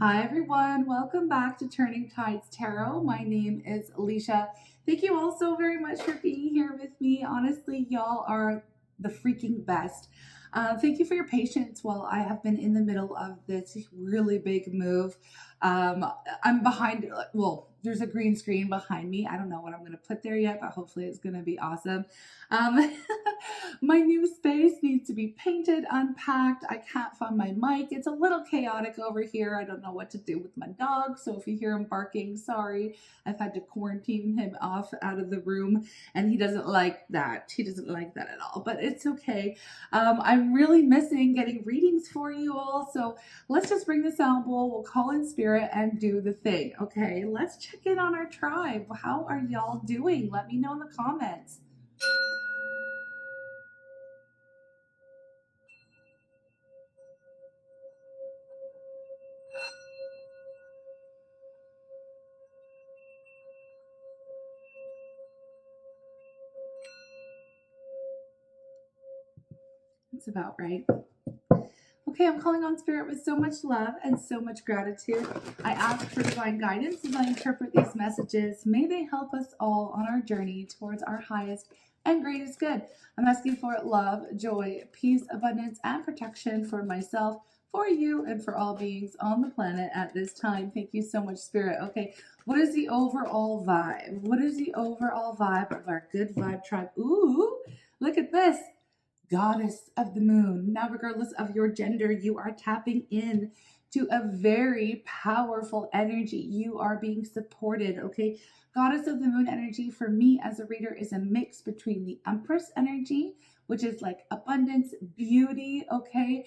Hi everyone, welcome back to Turning Tides Tarot. My name is Alishia. Thank you all so very much for being here with me. Honestly, y'all are the freaking best. Thank you for your patience while I have been in the middle of this really big move. I'm behind, well, there's a green screen behind me. I don't know what I'm going to put there yet, but hopefully it's going to be awesome. Um, my new space needs to be painted, unpacked. I can't find my mic. It's a little chaotic over here. I don't know what to do with my dog. So if you hear him barking, sorry. I've had to quarantine him off out of the room and he doesn't like that. He doesn't like that at all, but it's okay. I'm really missing getting readings for you all. So let's just bring the sound bowl. We'll call in spirit and do the thing. Okay, let's check in on our tribe. How are y'all doing? Let me know in the comments. That's about right. Okay, I'm calling on spirit with so much love and so much gratitude. I ask for divine guidance as I interpret these messages. May they help us all on our journey towards our highest and greatest good. I'm asking for love, joy, peace, abundance, and protection for myself, for you, and for all beings on the planet at this time. Thank you so much, spirit. Okay, what is the overall vibe? What is the overall vibe of our good vibe tribe? Ooh, look at this. Goddess of the moon. Now, regardless of your gender, you are tapping in to a very powerful energy. You are being supported, okay? Goddess of the moon energy for me as a reader is a mix between the Empress energy, which is like abundance, beauty, okay?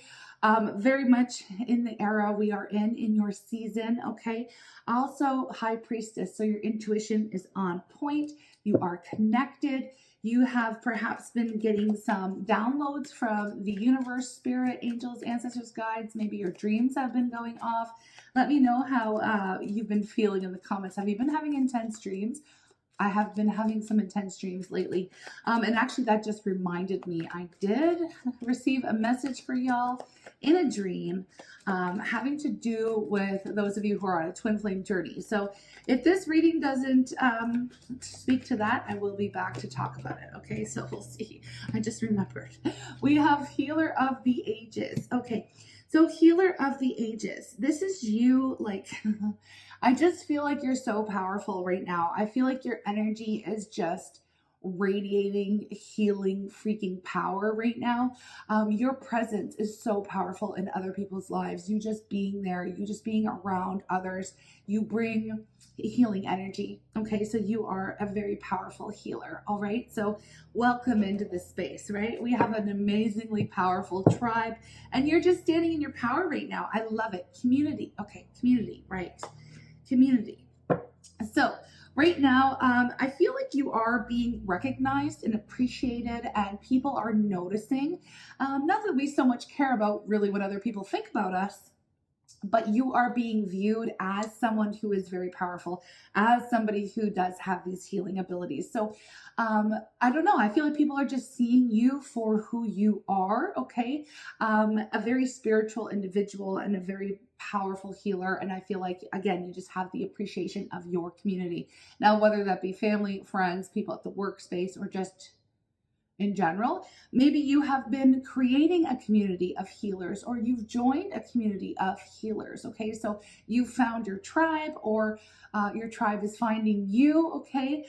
Very much in the era we are in your season, okay? Also, High Priestess, so your intuition is on point. You are connected. You have perhaps been getting some downloads from the universe, spirit, angels, ancestors, guides. Maybe your dreams have been going off. Let me know how you've been feeling in the comments. Have you been having intense dreams? I have been having some intense dreams lately. And actually that just reminded me, I did receive a message for y'all in a dream having to do with those of you who are on a twin flame journey. So if this reading doesn't speak to that, I will be back to talk about it. Okay, so we'll see. I just remembered. We have Healer of the Ages. Okay, so Healer of the Ages. This is you, like... I just feel like you're so powerful right now. I feel like your energy is just radiating healing freaking power right now. Your presence is so powerful in other people's lives. You just being there, you just being around others, you bring healing energy. Okay, so you are a very powerful healer. All right, so welcome into this space, right? We have an amazingly powerful tribe and you're just standing in your power right now. I love it. Community. Okay, community, right? Community. So right now, I feel like you are being recognized and appreciated and people are noticing. Not that we so much care about really what other people think about us, but you are being viewed as someone who is very powerful, as somebody who does have these healing abilities. So I don't know, I feel like people are just seeing you for who you are, okay? A very spiritual individual and a very powerful healer. And I feel like, again, you just have the appreciation of your community. Now, whether that be family, friends, people at the workspace, or just in general, maybe you have been creating a community of healers or you've joined a community of healers. Okay, so you found your tribe or your tribe is finding you. Okay,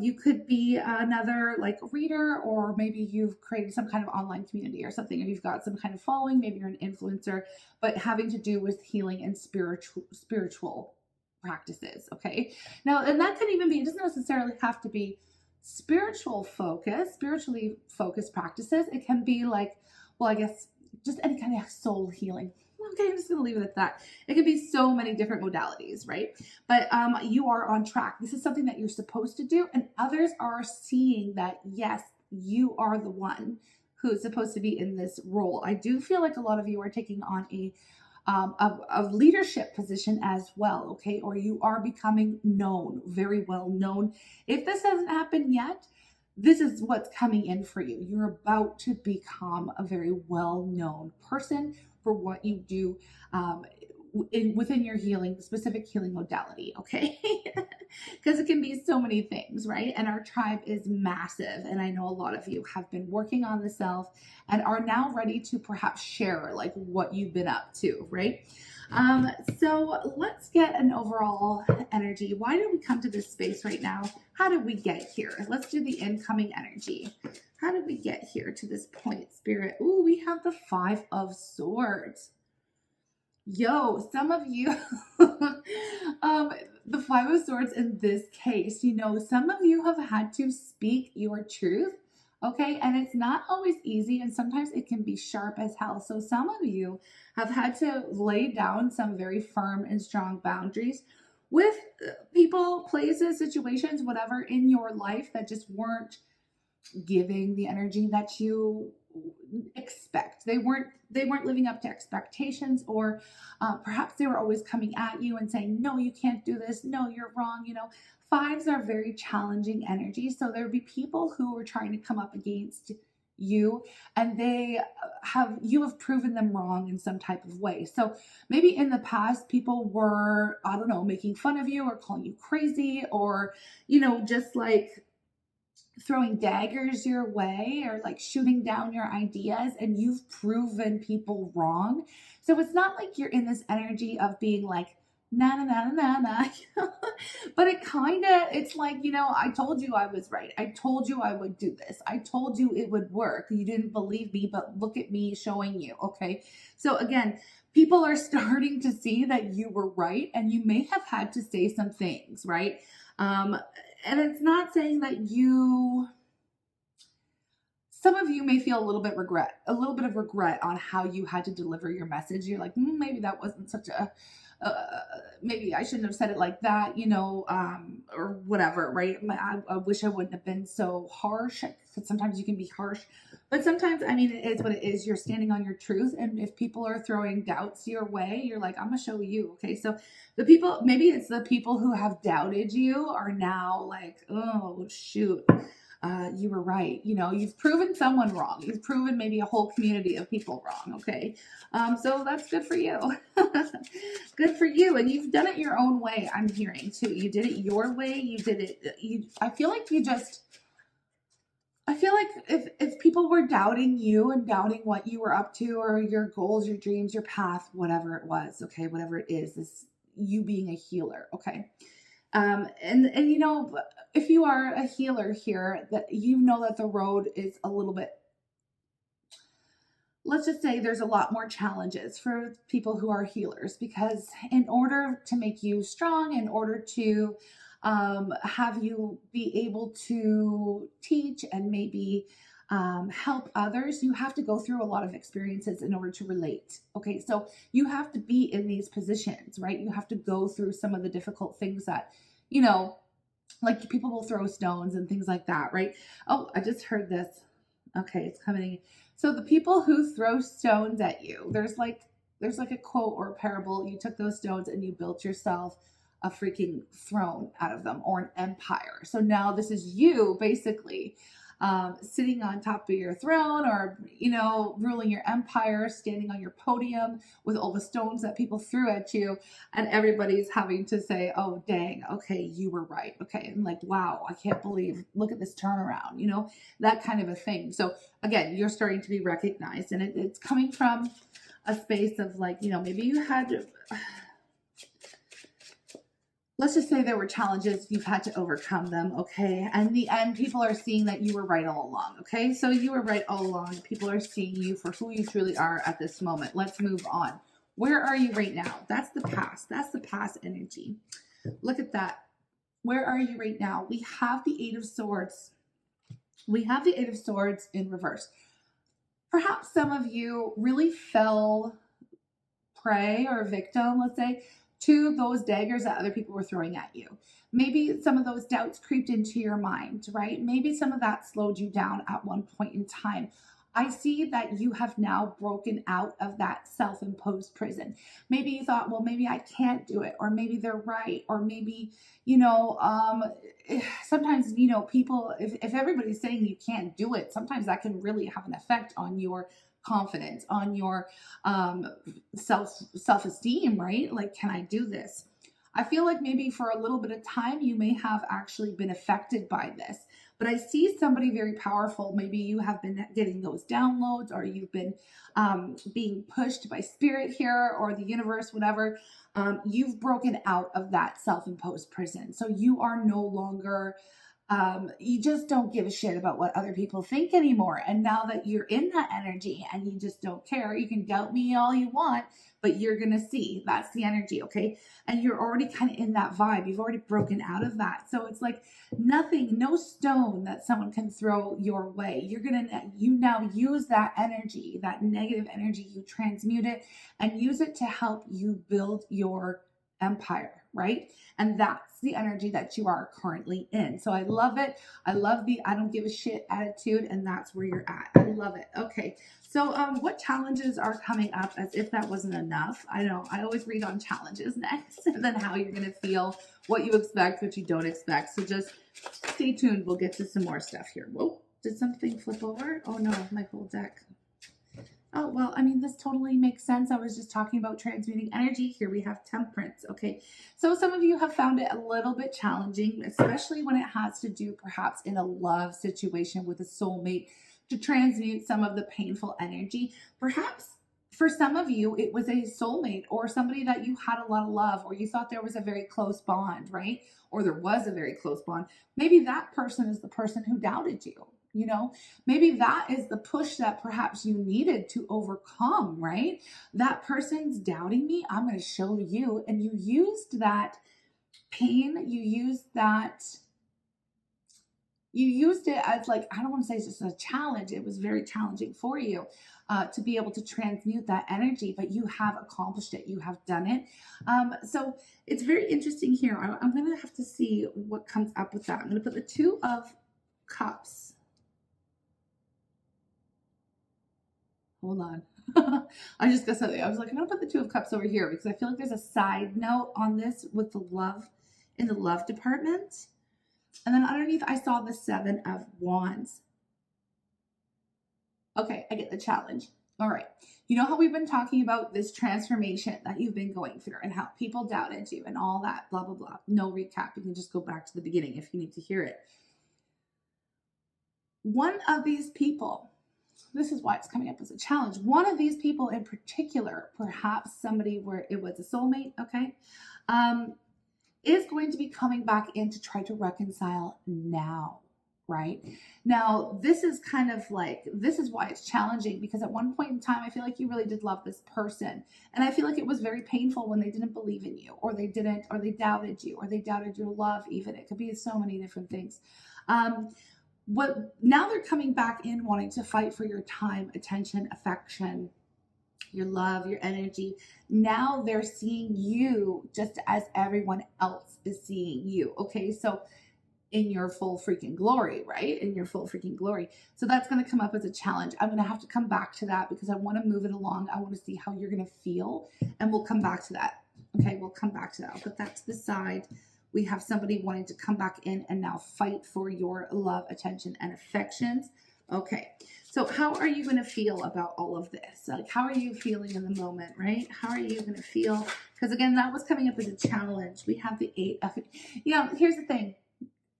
you could be another like reader, or maybe you've created some kind of online community or something, or you've got some kind of following. Maybe you're an influencer, but having to do with healing and spiritual practices. Okay, now, and that could even be, it doesn't necessarily have to be spiritually focused practices. It can be like, well, I guess just any kind of soul healing. Okay, I'm just gonna leave it at that. It can be so many different modalities, right? But you are on track. This is something that you're supposed to do, and others are seeing that, yes, you are the one who's supposed to be in this role. I do feel like a lot of you are taking on a leadership position as well, okay? Or you are becoming known, very well known. If this hasn't happened yet, this is what's coming in for you. You're about to become a very well-known person for what you do, within your specific healing modality, okay? Because it can be so many things, right? And our tribe is massive. And I know a lot of you have been working on the self and are now ready to perhaps share like what you've been up to, right? So let's get an overall energy. Why did we come to this space right now? How did we get here? Let's do the incoming energy. How did we get here to this point, Spirit? Ooh, we have the 5 of Swords. Yo, some of you, the 5 of Swords in this case, you know, some of you have had to speak your truth, okay? And it's not always easy, and sometimes it can be sharp as hell. So some of you have had to lay down some very firm and strong boundaries with people, places, situations, whatever in your life that just weren't giving the energy that you expect. They weren't living up to expectations, or perhaps they were always coming at you and saying, no, you can't do this, no, you're wrong. You know, 5s are very challenging energy, so there would be people who were trying to come up against you, and you have proven them wrong in some type of way. So maybe in the past people were, I don't know, making fun of you or calling you crazy, or, you know, just like throwing daggers your way, or like shooting down your ideas, and you've proven people wrong. So it's not like you're in this energy of being like, na na na na na, but it's like, you know, I told you I was right. I told you I would do this. I told you it would work. You didn't believe me, but look at me showing you. Okay. So again, people are starting to see that you were right, and you may have had to say some things, right? And it's not saying that some of you may feel a little bit of regret on how you had to deliver your message. You're like, maybe that wasn't such maybe I shouldn't have said it like that, you know, or whatever, right? I wish I wouldn't have been so harsh. Because sometimes you can be harsh, but sometimes, I mean, it is what it is. You're standing on your truth. And if people are throwing doubts your way, you're like, I'm going to show you. Okay. So maybe it's the people wwho have doubted you are now like, oh, shoot. You were right. You know, you've proven someone wrong. You've proven maybe a whole community of people wrong. Okay. So that's good for you. Good for you. And you've done it your own way. I'm hearing too. You did it your way. You did it. I feel like if people were doubting you and doubting what you were up to, or your goals, your dreams, your path, whatever it was, okay, whatever it is you being a healer, okay? And you know, if you are a healer here, that you know that the road is a little bit, let's just say there's a lot more challenges for people who are healers, because in order to make you strong, in order to have you be able to teach and maybe help others, you have to go through a lot of experiences in order to relate. Okay, so you have to be in these positions, right? You have to go through some of the difficult things that, you know, like people will throw stones and things like that, right? Oh, I just heard this. Okay, it's coming. So the people who throw stones at you, there's like a quote or a parable. You took those stones and you built yourself a freaking throne out of them, or an empire. So now this is you basically sitting on top of your throne, or, you know, ruling your empire, standing on your podium with all the stones that people threw at you, and everybody's having to say, oh, dang, okay, you were right. Okay. And like, wow, I can't believe, look at this turnaround, you know, that kind of a thing. So again, you're starting to be recognized, and it's coming from a space of like, you know, maybe you had, let's just say there were challenges, you've had to overcome them, okay? And in the end, people are seeing that you were right all along, okay? So you were right all along. People are seeing you for who you truly are at this moment. Let's move on. Where are you right now? That's the past. That's the past energy. Look at that. Where are you right now? We have the 8 of Swords. We have the 8 of Swords in reverse. Perhaps some of you really fell prey or victim, let's say, to those daggers that other people were throwing at you. Maybe some of those doubts creeped into your mind, right? Maybe some of that slowed you down at one point in time. I see that you have now broken out of that self-imposed prison. Maybe you thought, well, maybe I can't do it, or maybe they're right, or maybe, you know, sometimes, you know, people, if everybody's saying you can't do it, sometimes that can really have an effect on your confidence, on your self-esteem, right? Like, can I do this? I feel like maybe for a little bit of time, you may have actually been affected by this. But I see somebody very powerful. Maybe you have been getting those downloads, or you've been being pushed by spirit here, or the universe, whatever. You've broken out of that self-imposed prison. So you are no longer, you just don't give a shit about what other people think anymore. And now that you're in that energy and you just don't care, you can doubt me all you want, but you're going to see that's the energy. Okay. And you're already kind of in that vibe. You've already broken out of that. So it's like nothing, no stone that someone can throw your way. You now use that energy, that negative energy, you transmute it and use it to help you build your empire, right? And that's the energy that you are currently in. So I love it. I love the I don't give a shit attitude, and that's where you're at. I love it. Okay. So what challenges are coming up, as if that wasn't enough? I know I always read on challenges next, and then how you're going to feel, what you expect, what you don't expect. So just stay tuned. We'll get to some more stuff here. Whoa, did something flip over? Oh no, my whole deck. Oh, well, I mean, this totally makes sense. I was just talking about transmuting energy. Here we have temperance. Okay. So some of you have found it a little bit challenging, especially when it has to do perhaps in a love situation with a soulmate, to transmute some of the painful energy. Perhaps for some of you, it was a soulmate or somebody that you had a lot of love, or you thought there was a very close bond, right? Or there was a very close bond. Maybe that person is the person who doubted you. You know, maybe that is the push that perhaps you needed to overcome, right? That person's doubting me. I'm going to show you. And you used that pain. You used it as, like, I don't want to say it's just a challenge. It was very challenging for you to be able to transmute that energy, but you have accomplished it. You have done it. So it's very interesting here. I'm going to have to see what comes up with that. I'm going to put the Two of Cups. Hold on. I just got something. I was like, I'm going to put the Two of Cups over here because I feel like there's a side note on this with the love in the love department. And then underneath, I saw the Seven of Wands. Okay, I get the challenge. All right. You know how we've been talking about this transformation that you've been going through and how people doubted you and all that, blah, blah, blah. No recap. You can just go back to the beginning if you need to hear it. One of these people, this is why it's coming up as a challenge. One of these people in particular, perhaps somebody where it was a soulmate, okay, is going to be coming back in to try to reconcile now, right? Now, this is kind of like, this is why it's challenging, because at one point in time, I feel like you really did love this person. And I feel like it was very painful when they didn't believe in you, or they doubted you, or they doubted your love even. It could be so many different things. Now they're coming back in wanting to fight for your time, attention, affection, your love, your energy. Now they're seeing you just as everyone else is seeing you. Okay, so in your full freaking glory, right? In your full freaking glory. So that's going to come up as a challenge. I'm going to have to come back to that because I want to move it along. I want to see how you're going to feel, and we'll come back to that. Okay, we'll come back to that. I'll put that to the side. We have somebody wanting to come back in and now fight for your love, attention, and affections. Okay, so how are you going to feel about all of this? Like, how are you feeling in the moment, right? How are you going to feel? Because again, that was coming up as a challenge. We have the Eight of, here's the thing.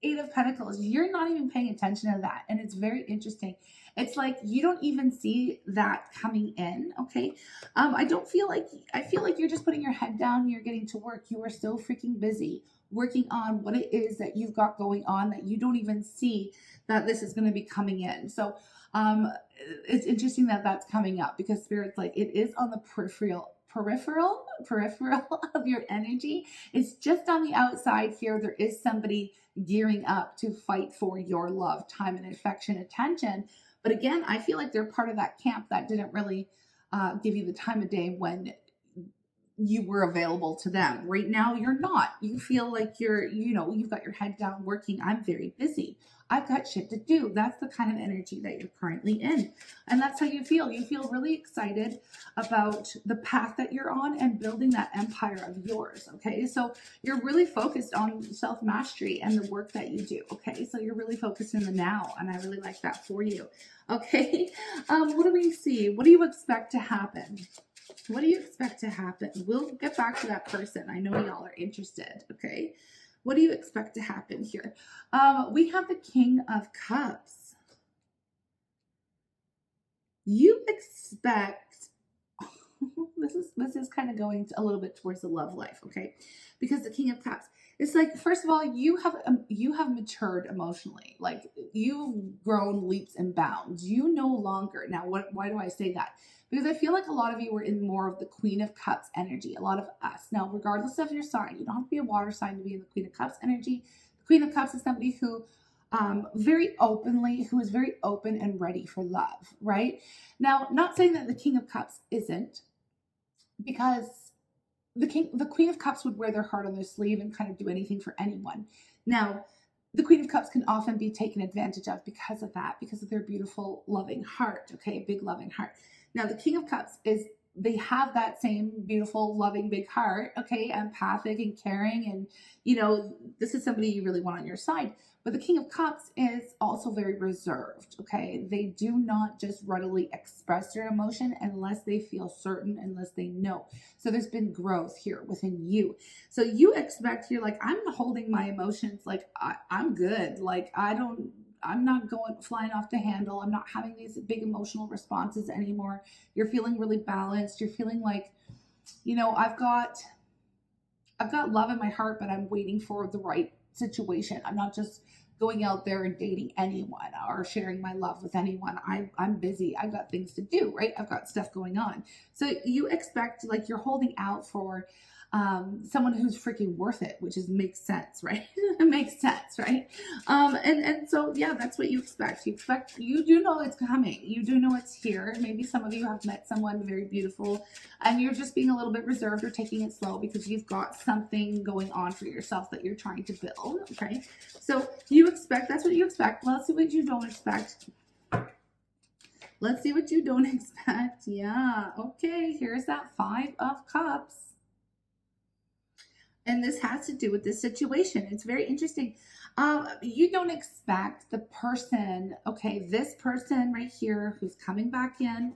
Eight of Pentacles. You're not even paying attention to that. And it's very interesting. It's like you don't even see that coming in, okay? I feel like you're just putting your head down. You're getting to work. You are so freaking busy working on what it is that you've got going on that you don't even see that this is going to be coming in. So it's interesting that that's coming up because Spirit's like, it is on the peripheral of your energy. It's just on the outside here. There is somebody gearing up to fight for your love, time, and affection, attention. But again, I feel like they're part of that camp that didn't really give you the time of day when you were available to them. Right now, you're not. You feel like you've got your head down working. I'm very busy. I've got shit to do. That's the kind of energy that you're currently in. And that's how you feel. You feel really excited about the path that you're on and building that empire of yours. Okay. So you're really focused on self-mastery and the work that you do. Okay. So you're really focused in the now. And I really like that for you. Okay. What do we see? What do you expect to happen? What do you expect to happen? We'll get back to that person. I know y'all are interested. Okay. What do you expect to happen here? We have the King of Cups. You expect, this is kind of going a little bit towards the love life, okay? Because the King of Cups, it's like, first of all, you have matured emotionally. Like, you've grown leaps and bounds. You no longer, now why do I say that? Because I feel like a lot of you were in more of the Queen of Cups energy, a lot of us. Now, regardless of your sign, you don't have to be a water sign to be in the Queen of Cups energy. The Queen of Cups is somebody who who is very open and ready for love, right? Now, not saying that the King of Cups isn't, because the Queen of Cups would wear their heart on their sleeve and kind of do anything for anyone. Now, the Queen of Cups can often be taken advantage of because of that, because of their beautiful, loving heart, okay? Big, loving heart. Now, the King of Cups they have that same beautiful, loving, big heart, okay? Empathic and caring. And, this is somebody you really want on your side. But the King of Cups is also very reserved, okay? They do not just readily express their emotion unless they feel certain, unless they know. So there's been growth here within you. So you expect, you're like, I'm holding my emotions, like, I'm good. Like, I'm not flying off the handle. I'm not having these big emotional responses anymore. You're feeling really balanced. You're feeling like, I've got love in my heart, but I'm waiting for the right situation. I'm not just going out there and dating anyone or sharing my love with anyone. I'm busy. I've got things to do, right? I've got stuff going on. So you expect, like, you're holding out for someone who's freaking worth it, which makes sense, right? It makes sense, right? And so, yeah, that's what you expect. You do know it's coming. You do know it's here. Maybe some of you have met someone very beautiful and you're just being a little bit reserved or taking it slow because you've got something going on for yourself that you're trying to build, okay? So that's what you expect. Let's see what you don't expect. Let's see what you don't expect. Yeah, okay, here's that 5 of Cups. And this has to do with this situation. It's very interesting. You don't expect the person, okay, this person right here who's coming back in,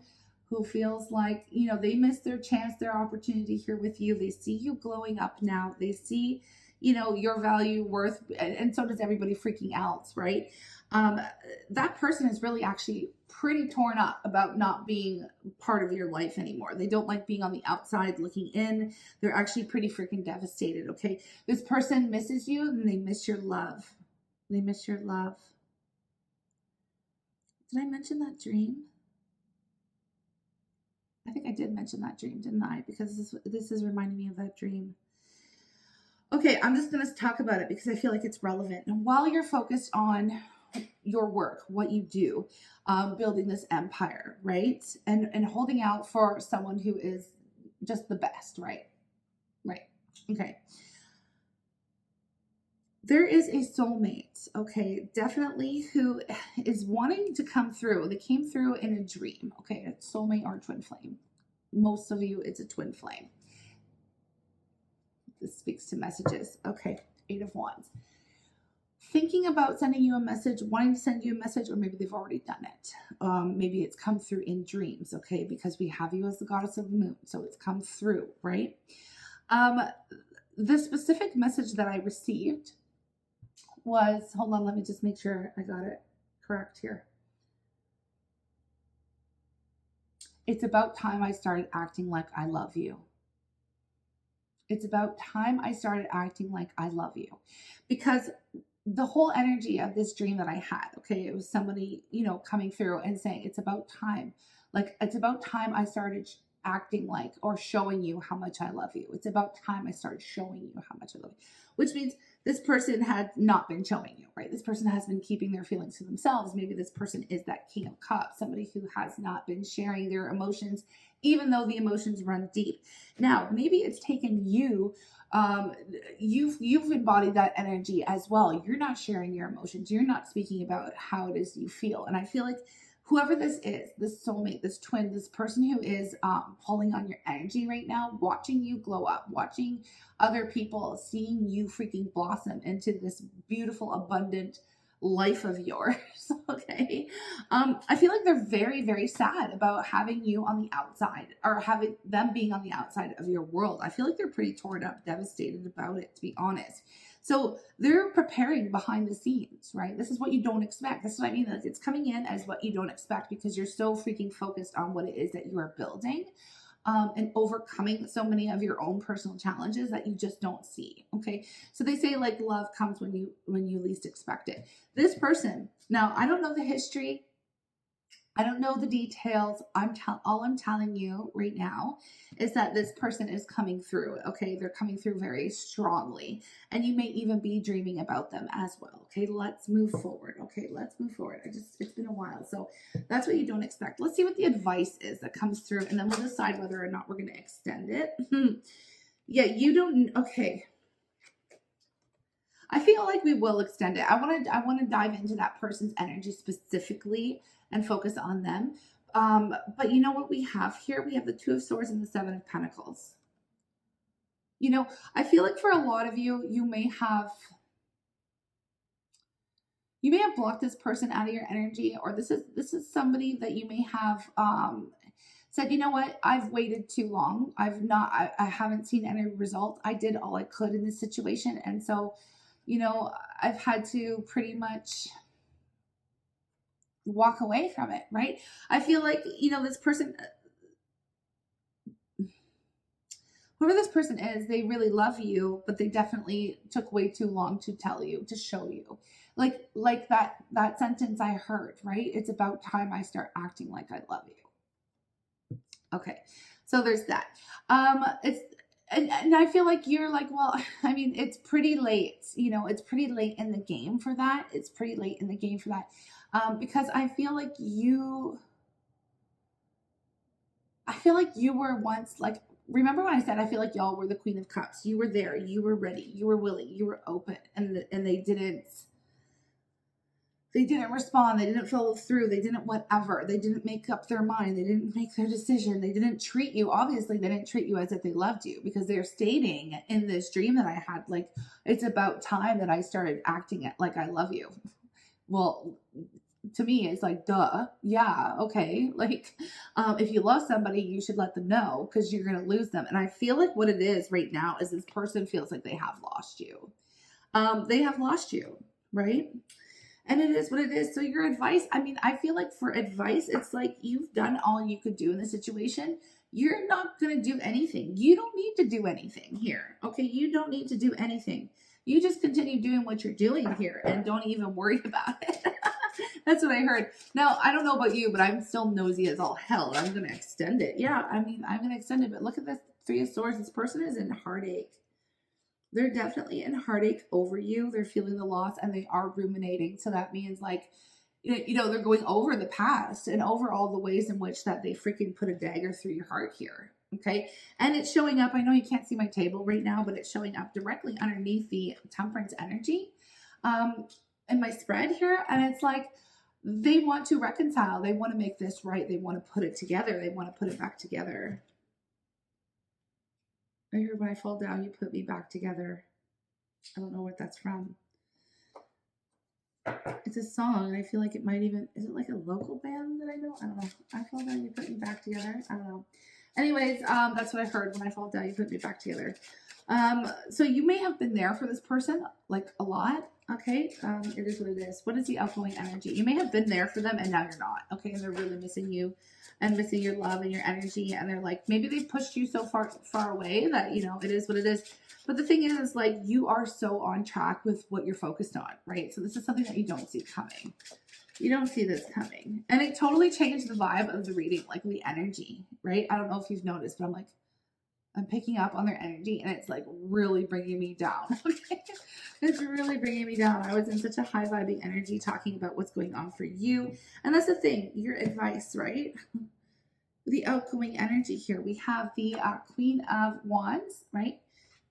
who feels like, they missed their chance, their opportunity here with you. They see you glowing up now. They see, your value, worth, and so does everybody freaking else, right? That person is really actually pretty torn up about not being part of your life anymore. They don't like being on the outside looking in. They're actually pretty freaking devastated, okay? This person misses you and they miss your love. They miss your love. Did I mention that dream? I think I did mention that dream, didn't I? Because this is reminding me of that dream. Okay, I'm just going to talk about it because I feel like it's relevant. And while you're focused on your work, what you do, building this empire, right? And holding out for someone who is just the best, right? Right. Okay. There is a soulmate, okay, definitely, who is wanting to come through. They came through in a dream, okay, a soulmate or twin flame. Most of you, it's a twin flame. This speaks to messages. Okay, 8 of Wands. Thinking about sending you a message, wanting to send you a message, or maybe they've already done it. Maybe it's come through in dreams, okay, because we have you as the goddess of the moon, so it's come through, right? The specific message that I received was, hold on, let me just make sure I got it correct here. It's about time I started acting like I love you. It's about time I started acting like I love you. Because the whole energy of this dream that I had, okay, it was somebody, coming through and saying, it's about time. Like, it's about time I started acting like or showing you how much I love you. It's about time I started showing you how much I love you, which means this person had not been showing you, right? This person has been keeping their feelings to themselves. Maybe this person is that King of Cups, somebody who has not been sharing their emotions, even though the emotions run deep. Now, maybe it's taken you, you've embodied that energy as well. You're not sharing your emotions. You're not speaking about how it is you feel. And I feel like whoever this is, this soulmate, this twin, this person who is pulling on your energy right now, watching you glow up, watching other people, seeing you freaking blossom into this beautiful, abundant life of yours. Okay. I feel like they're very, very sad about having you on the outside, or having them being on the outside of your world. I feel like they're pretty torn up, devastated about it, to be honest. So they're preparing behind the scenes, right? This is what you don't expect. This is what I mean. Like, it's coming in as what you don't expect because you're so freaking focused on what it is that you are building, and overcoming so many of your own personal challenges that you just don't see. Okay. So they say like love comes when you least expect it. This person, now I don't know the history. I don't know the details. All I'm telling you right now is that this person is coming through. Okay. They're coming through very strongly, and you may even be dreaming about them as well. Okay. Let's move forward. Okay. Let's move forward. It's been a while. So that's what you don't expect. Let's see what the advice is that comes through, and then we'll decide whether or not we're going to extend it. Yeah. You don't. Okay. I feel like we will extend it. I want to dive into that person's energy specifically and focus on them. But you know what we have here? We have the Two of Swords and the Seven of Pentacles. You know, I feel like for a lot of you, you may have blocked this person out of your energy, or this is somebody that you may have said, you know what, I've waited too long. I haven't seen any results. I did all I could in this situation, and so, you know, I've had to pretty much walk away from it, right? I feel like, you know, this person, whoever this person is, they really love you, but they definitely took way too long to tell you, to show you. Like that sentence I heard, right? It's about time I start acting like I love you. Okay. So there's that. And I feel like you're like, well, I mean, it's pretty late, you know, it's pretty late in the game for that. It's pretty late in the game for that. Because I feel like you were once, like, remember when I said, I feel like y'all were the Queen of Cups. You were there, you were ready, you were willing, you were open, and they didn't respond. They didn't follow through. They didn't whatever. They didn't make up their mind. They didn't make their decision. They didn't treat you. Obviously, they didn't treat you as if they loved you, because they're stating in this dream that I had, like, it's about time that I started acting like I love you. Well, to me, it's like, duh. Yeah. Okay. Like, if you love somebody, you should let them know, because you're going to lose them. And I feel like what it is right now is this person feels like they have lost you. They have lost you, right? And it is what it is. So your advice, I mean, I feel like for advice, it's like you've done all you could do in the situation. You're not going to do anything. You don't need to do anything here. Okay. You don't need to do anything. You just continue doing what you're doing here and don't even worry about it. That's what I heard. Now, I don't know about you, but I'm still nosy as all hell. I'm going to extend it. Yeah. I mean, I'm going to extend it, but look at this Three of Swords. This person is in heartache. They're definitely in heartache over you. They're feeling the loss, and they are ruminating. So that means, like, you know, they're going over the past and over all the ways in which that they freaking put a dagger through your heart here. Okay. And it's showing up. I know you can't see my table right now, but it's showing up directly underneath the Temperance energy in my spread here. And it's like, they want to reconcile. They want to make this right. They want to put it together. They want to put it back together. I hear, when I fall down, you put me back together. I don't know what that's from. It's a song, and I feel like it might even, is it like a local band that I know? I don't know. I fall down, you put me back together. I don't know. Anyways, that's what I heard. When I fall down, you put me back together. So you may have been there for this person, like, a lot. Okay. It is what it is. What is the outgoing energy? You may have been there for them, and now you're not. Okay. And they're really missing you and missing your love and your energy. And they're like, maybe they pushed you so far away that, you know, it is what it is. But the thing is like, you are so on track with what you're focused on, right? So this is something that you don't see coming. You don't see this coming. And it totally changed the vibe of the reading, like the energy, right? I don't know if you've noticed, but I'm picking up on their energy and it's like really bringing me down. Okay. It's really bringing me down. I was in such a high vibing energy talking about what's going on for you. And that's the thing, your advice, right? The outgoing energy here. We have the Queen of Wands, right?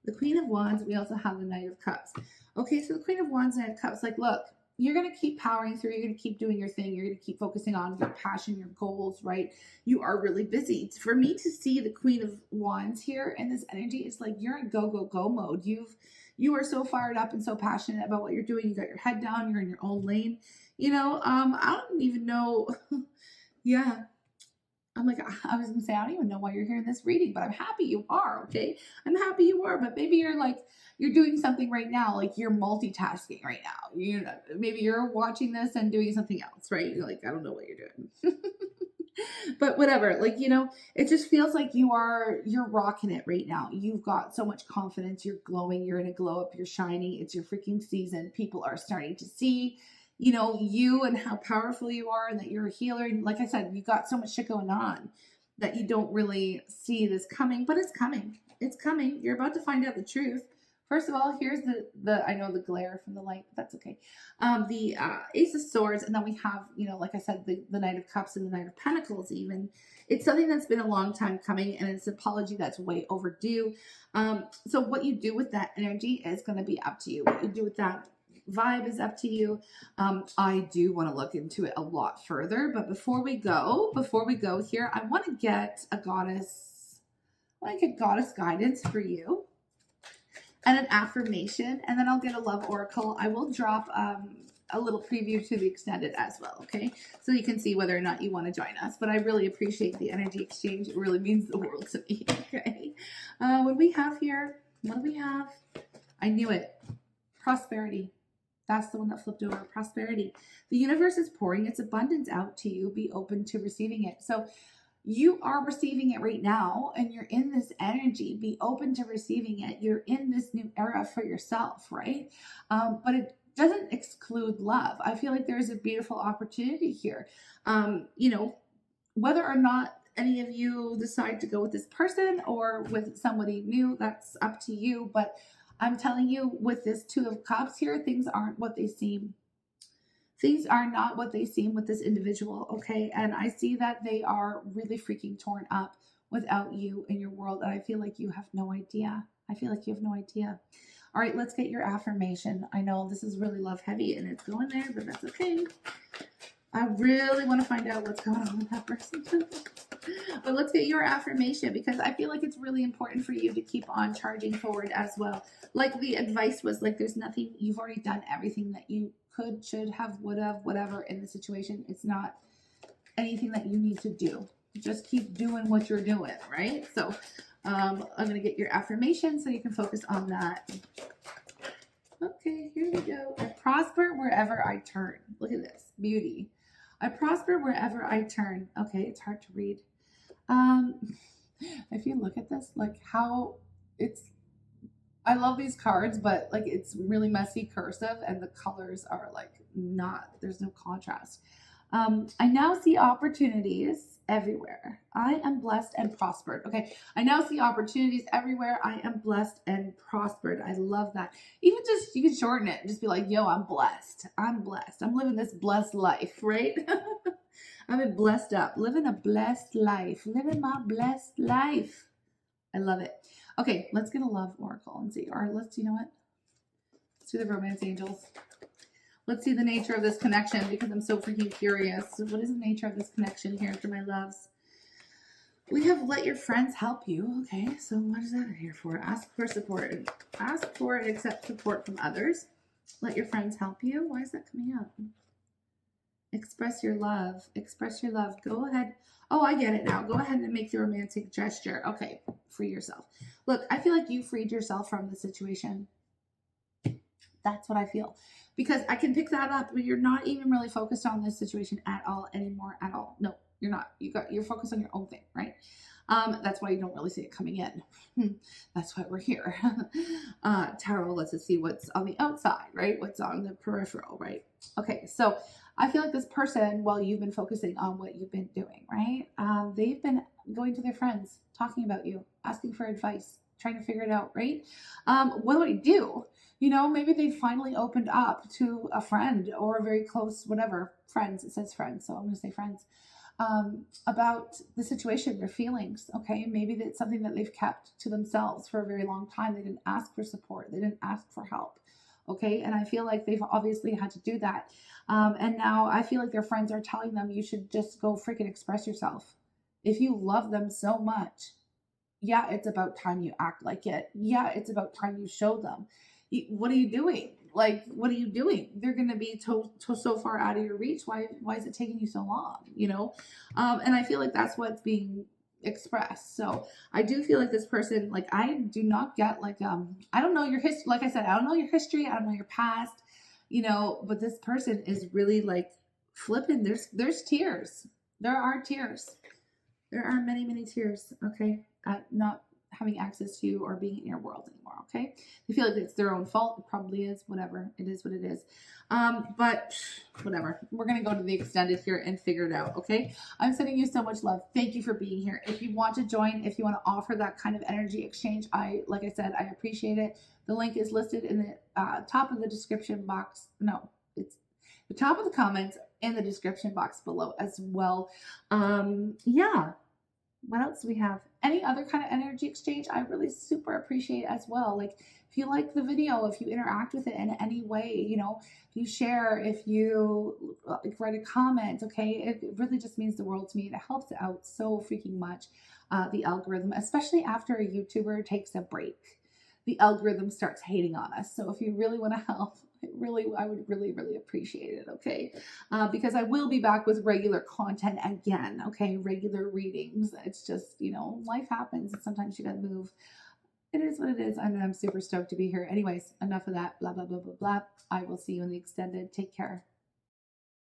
The Queen of Wands. We also have the Knight of Cups. Okay, so the Queen of Wands, Knight of Cups, like, look, you're going to keep powering through. You're going to keep doing your thing. You're going to keep focusing on your passion, your goals, right? You are really busy. For me to see the Queen of Wands here in this energy, it's like you're in go, go, go mode. You are so fired up and so passionate about what you're doing. You got your head down. You're in your own lane. You know, I don't even know. Yeah. I'm like, I was going to say, I don't even know why you're hearing this reading, but I'm happy you are, okay? I'm happy you are, but maybe you're like, you're doing something right now, like you're multitasking right now. You know, maybe you're watching this and doing something else, right? You're like, I don't know what you're doing. But whatever, like, you know, it just feels like you're rocking it right now. You've got so much confidence. You're glowing. You're in a glow up. You're shining. It's your freaking season. People are starting to see, you know, you and how powerful you are and that you're a healer. And like I said, you got so much shit going on that you don't really see this coming, but it's coming. It's coming. You're about to find out the truth. First of all, here's the I know the glare from the light, but that's okay. The Ace of Swords, and then we have, you know, like I said, the Knight of Cups and the Knight of Pentacles even. It's something that's been a long time coming, and it's an apology that's way overdue. So what you do with that energy is going to be up to you. What you do with that vibe is up to you. I do want to look into it a lot further, but before we go here, I want to get a goddess. I want to get goddess guidance for you and an affirmation, and then I'll get a love oracle. I will drop a little preview to the extended as well, okay? So you can see whether or not you want to join us. But I really appreciate the energy exchange. It really means the world to me, okay? What do we have here? What do we have? I knew it. Prosperity. That's the one that flipped over. Prosperity. The universe is pouring its abundance out to you. Be open to receiving it. So you are receiving it right now, and you're in this energy. Be open to receiving it. You're in this new era for yourself, right? But it doesn't exclude love. I feel like there's a beautiful opportunity here. You know, whether or not any of you decide to go with this person or with somebody new, that's up to you. But I'm telling you, with this Two of Cups here, things aren't what they seem. Things are not what they seem with this individual, okay? And I see that they are really freaking torn up without you in your world. And I feel like you have no idea. I feel like you have no idea. All right, let's get your affirmation. I know this is really love heavy and it's going there, but that's okay. I really want to find out what's going on with that person. But let's get your affirmation, because I feel like it's really important for you to keep on charging forward as well. Like the advice was, like, there's nothing, you've already done everything that you could, should have, would have, whatever in the situation. It's not anything that you need to do. Just keep doing what you're doing, right? So I'm going to get your affirmation so you can focus on that. Okay, here we go. I prosper wherever I turn. Look at this. Beauty. I prosper wherever I turn. Okay, it's hard to read. If you look at this, like how it's, I love these cards, but like it's really messy cursive and the colors are like not, there's no contrast. I now see opportunities everywhere. I am blessed and prospered. Okay, I now see opportunities everywhere. I am blessed and prospered. I love that. Even just, you can shorten it and just be like, yo, I'm blessed. I'm blessed. I'm living this blessed life, right? I've been blessed up, living a blessed life, living my blessed life. I love it. Okay, let's get a love oracle and see. Or let's, you know what? Let's do the romance angels. Let's see the nature of this connection, because I'm so freaking curious. So what is the nature of this connection here for my loves? We have let your friends help you. Okay, so what is that here for? Ask for support. Ask for and accept support from others. Let your friends help you. Why is that coming up? Express your love. Express your love. Go ahead. Oh, I get it now. Go ahead and make the romantic gesture. Okay, free yourself. Look, I feel like you freed yourself from the situation. That's what I feel. Because I can pick that up, but you're not even really focused on this situation at all anymore at all. No, you're not. You're focused on your own thing, right? That's why you don't really see it coming in. That's why we're here. Tarot lets us see what's on the outside, right? What's on the peripheral, right? Okay, so I feel like this person, while you've been focusing on what you've been doing, right? They've been going to their friends, talking about you, asking for advice, trying to figure it out, right? What do I do? You know, maybe they finally opened up to a friend or a very close, whatever, friends. It says friends, so I'm going to say friends. About the situation, their feelings. Okay, maybe that's something that they've kept to themselves for a very long time. They didn't ask for support. They didn't ask for help. Okay, and I feel like they've obviously had to do that. And now I feel like their friends are telling them you should just go freaking express yourself. If you love them so much, yeah, it's about time you act like it. Yeah, it's about time you show them. What are you doing? Like, what are you doing? They're going to be so far out of your reach. Why is it taking you so long? You know? And I feel like that's what's being expressed. So I do feel like this person, like, I do not get like, I don't know your history. Like I said, I don't know your history. I don't know your past, you know, but this person is really like flipping. There's tears. There are tears. There are many, many tears. Okay. Not having access to you or being in your world anymore. Okay. They feel like it's their own fault. It probably is. Whatever. It is what it is. But whatever. We're going to go to the extended here and figure it out. Okay. I'm sending you so much love. Thank you for being here. If you want to join, if you want to offer that kind of energy exchange, like I said, I appreciate it. The link is listed in the top of the description box. No, it's the top of the comments in the description box below as well. Yeah. What else do we have? Any other kind of energy exchange, I really super appreciate as well. Like, if you like the video, if you interact with it in any way, you know, if you share, if you write a comment, okay, it really just means the world to me. It helps out so freaking much, the algorithm, especially after a YouTuber takes a break. The algorithm starts hating on us. So if you really want to help, I would really appreciate it. Okay. Because I will be back with regular content again. Okay. Regular readings. It's just, you know, life happens and sometimes you gotta move. It is what it is. And I'm super stoked to be here. Anyways, enough of that. Blah, blah, blah, blah, blah. I will see you in the extended. Take care.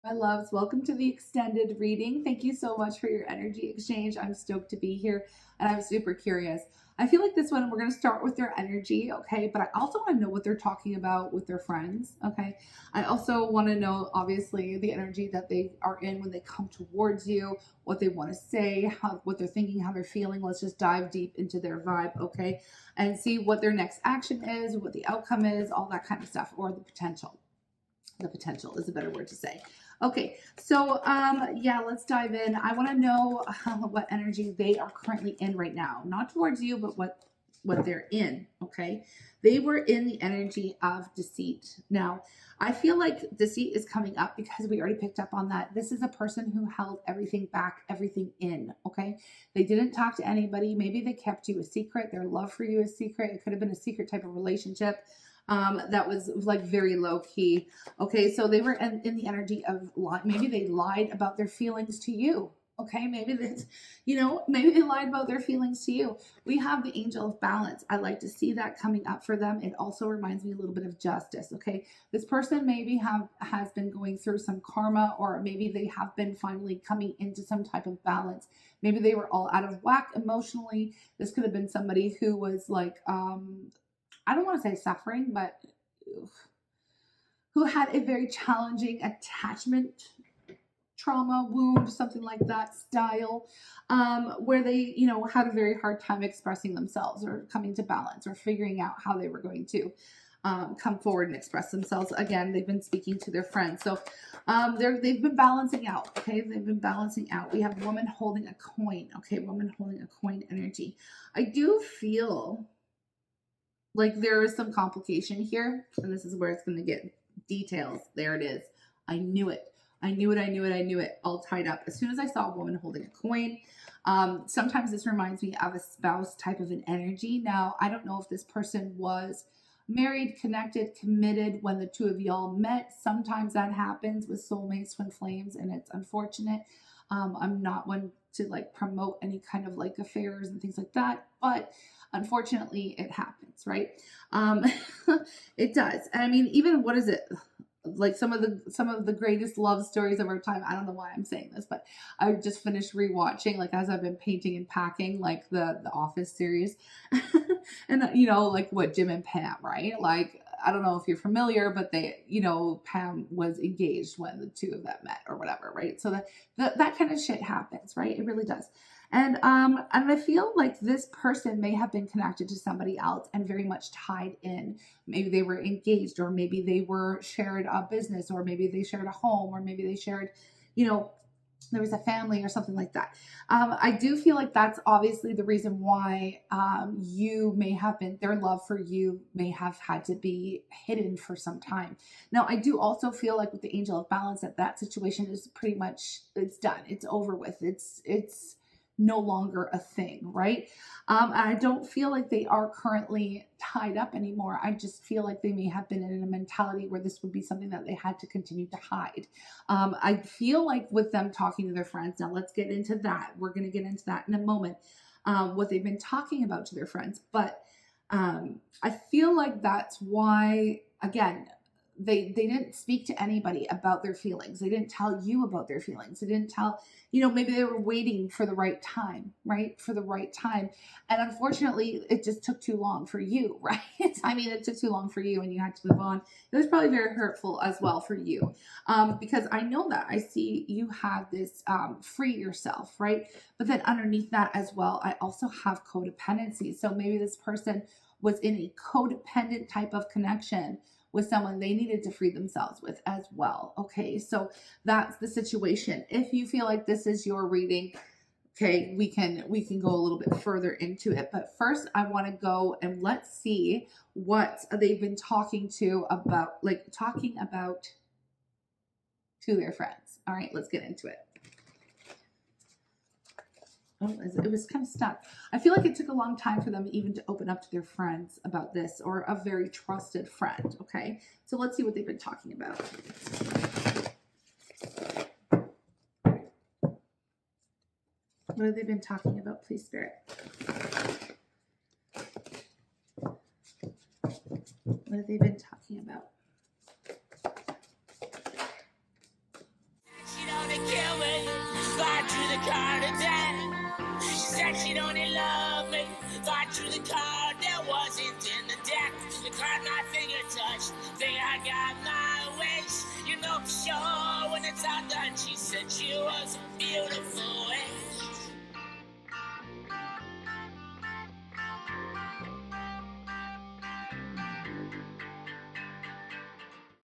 My loves, welcome to the extended reading. Thank you so much for your energy exchange. I'm stoked to be here and I'm super curious. I feel like this one, we're going to start with their energy, okay? But I also want to know what they're talking about with their friends, okay? I also want to know, obviously, the energy that they are in when they come towards you, what they want to say, what they're thinking, how they're feeling. Let's just dive deep into their vibe, okay? And see what their next action is, what the outcome is, all that kind of stuff, or the potential. The potential is a better word to say. Okay, so yeah, let's dive in. I want to know what energy they are currently in right now. Not towards you, but what they're in, okay? They were in the energy of deceit. Now, I feel like deceit is coming up because we already picked up on that. This is a person who held everything back, everything in, okay? They didn't talk to anybody. Maybe they kept you a secret. Their love for you is secret. It could have been a secret type of relationship. That was like very low key. Okay, so they were in the energy of maybe they lied about their feelings to you. Okay, maybe that's, you know, maybe they lied about their feelings to you. We have the angel of balance. I like to see that coming up for them. It also reminds me a little bit of justice. Okay, this person maybe has been going through some karma, or maybe they have been finally coming into some type of balance. Maybe they were all out of whack emotionally. This could have been somebody who was like, I don't want to say suffering, but who had a very challenging attachment trauma wound, something like that style, where they, you know, had a very hard time expressing themselves or coming to balance or figuring out how they were going to come forward and express themselves. Again, they've been speaking to their friends. So they've been balancing out. Okay, they've been balancing out. We have woman holding a coin. Okay, woman holding a coin energy. I do feel like there is some complication here, and this is where it's going to get details. There it is. I knew it. I knew it. All tied up. As soon as I saw a woman holding a coin, sometimes this reminds me of a spouse type of an energy. Now, I don't know if this person was married, connected, committed when the two of y'all met. Sometimes that happens with soulmates, twin flames, and it's unfortunate. I'm not one to like promote any kind of like affairs and things like that, but unfortunately it happens, right? It does. I mean, even what is it? Like some of the greatest love stories of our time. I don't know why I'm saying this, but I just finished rewatching, like as I've been painting and packing, like the Office series, and you know, like what Jim and Pam, right? Like I don't know if you're familiar, but they, you know, Pam was engaged when the two of them met or whatever, right? So that kind of shit happens, right? It really does. And I feel like this person may have been connected to somebody else and very much tied in. Maybe they were engaged, or maybe they were shared a business, or maybe they shared a home, or maybe they shared, you know, there was a family or something like that. I do feel like that's obviously the reason why you may have been, their love for you may have had to be hidden for some time. Now, I do also feel like with the Angel of Balance that situation is pretty much, it's done. It's over with. It's no longer a thing, right? I don't feel like they are currently tied up anymore. I just feel like they may have been in a mentality where this would be something that they had to continue to hide. I feel like with them talking to their friends, now let's get into that. We're going to get into that in a moment, what they've been talking about to their friends. But I feel like that's why, again, they didn't speak to anybody about their feelings. They didn't tell you about their feelings. They didn't tell, you know, maybe they were waiting for the right time, right? For the right time. And unfortunately, it just took too long for you, right? I mean, it took too long for you and you had to move on. It was probably very hurtful as well for you. Because I know that I see you have this free yourself, right? But then underneath that as well, I also have codependency. So maybe this person was in a codependent type of connection with someone they needed to free themselves with as well. Okay, so that's the situation. If you feel like this is your reading, okay, we can go a little bit further into it. But first, I want to go and let's see what they've been talking about to their friends. All right, let's get into it. Oh, it was kind of stuck. I feel like it took a long time for them even to open up to their friends about this, or a very trusted friend. Okay, so let's see what they've been talking about. What have they been talking about, please, Spirit? What have they been talking about? She don't kill me, fly through the car today. She said she'd only love me, fly through the car that wasn't in the deck. The card my finger touched, think I got my wish. You know for sure when it's all done, she said she was a beautiful wish.